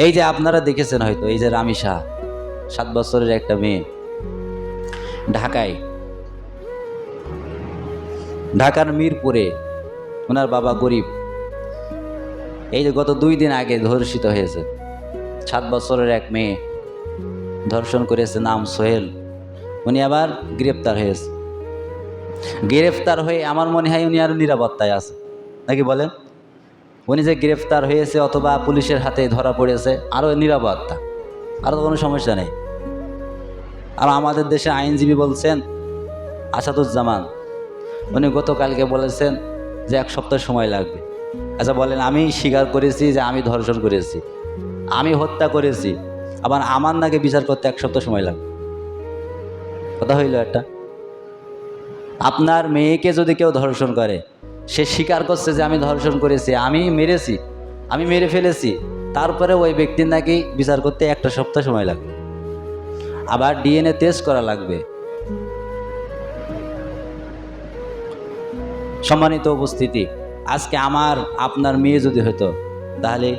এই যে আপনারা দেখেছেন হয়তো, এই যে রামিসা 7 বছরের একটা মেয়ে, ঢাকার মিরপুরে, ওনার বাবা গরিব। এই যে গত 2 দিন আগে ধর্ষিত হয়েছে 7 বছরের এক মেয়ে, ধর্ষণ করেছে, নাম সোহেল। উনি আবার গ্রেপ্তার হয়েছে। গ্রেফতার হয়ে আমার মনে হয় উনি আরও নিরাপত্তায় আছে, নাকি বলেন? উনি যে গ্রেফতার হয়েছে অথবা পুলিশের হাতে ধরা পড়েছে, আরও নিরাপত্তা, আরও কোনো সমস্যা নেই। আর আমাদের দেশে আইনজীবী বলছেন, আসাদুজ্জামান, উনি গতকালকে বলেছেন যে 1 সপ্তাহ সময় লাগবে। আচ্ছা বলেন, আমি স্বীকার করেছি যে আমি ধর্ষণ করেছি, আমি হত্যা করেছি, আবার আমার নাকি বিচার করতে 1 সপ্তাহ সময় লাগবে? কথা হইল একটা। আপনার মেয়েকে যদি কেউ ধর্ষণ করে, সে স্বীকার করছে যে আমি ধর্ষণ করেছি, আমি মেরেছি, আমি মেরে ফেলেছি, তারপরে ওই ব্যক্তির নাকি বিচার করতে 1 সপ্তাহ সময় লাগবে, আবার ডিএনএ টেস্ট করা লাগবে। সম্মানিত উপস্থিতি, আজকে আমার আপনার মেয়ে যদি হতো, তাহলে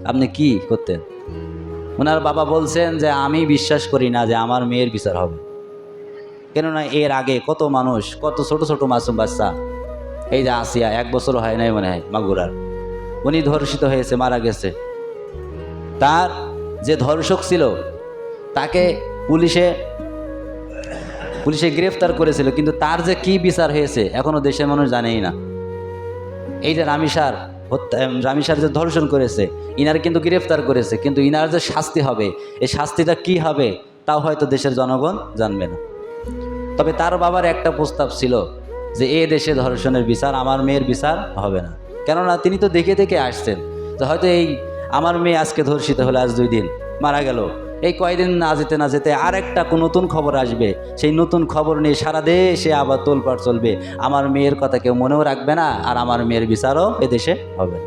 আপনি কি করতেন? ওনার বাবা বলছেন যে আমি বিশ্বাস করি না যে আমার মেয়ের বিচার হবে। কেননা এর আগে কত মানুষ, কত ছোট ছোট মাসুম বাচ্চা, এই যে আসিয়া 1 বছর হয় নাই মনে হয়, মাগুরার, উনি ধর্ষিত হয়েছে, মারা গেছে। তার যে ধর্ষক ছিল তাকে পুলিশে গ্রেফতার করেছিল, কিন্তু তার যে কি বিচার হয়েছে এখনো দেশের মানুষ জানেই না। এই যে রামিসার যে ধর্ষণ করেছে, ইনার কিন্তু গ্রেফতার করেছে, কিন্তু ইনার যে শাস্তি হবে, এই শাস্তিটা কি হবে তাও হয়তো দেশের জনগণ জানবে না। তবে তার বাবার একটা প্রস্তাব ছিল যে এ দেশে ধর্ষণের বিচার, আমার মেয়ের বিচার হবে না। কেননা তিনি তো দেখে দেখে আসছেন যে হয়তো এই আমার মেয়ে আজকে ধর্ষিত হলে, আজ 2 দিন মারা গেল, এই কয়দিন না যেতে না যেতে আর একটা নতুন খবর আসবে, সেই নতুন খবর নিয়ে সারা দেশে আবার তোলপাড় চলবে, আমার মেয়ের কথা কেউ মনেও রাখবে না, আর আমার মেয়ের বিচারও এদেশে হবে না।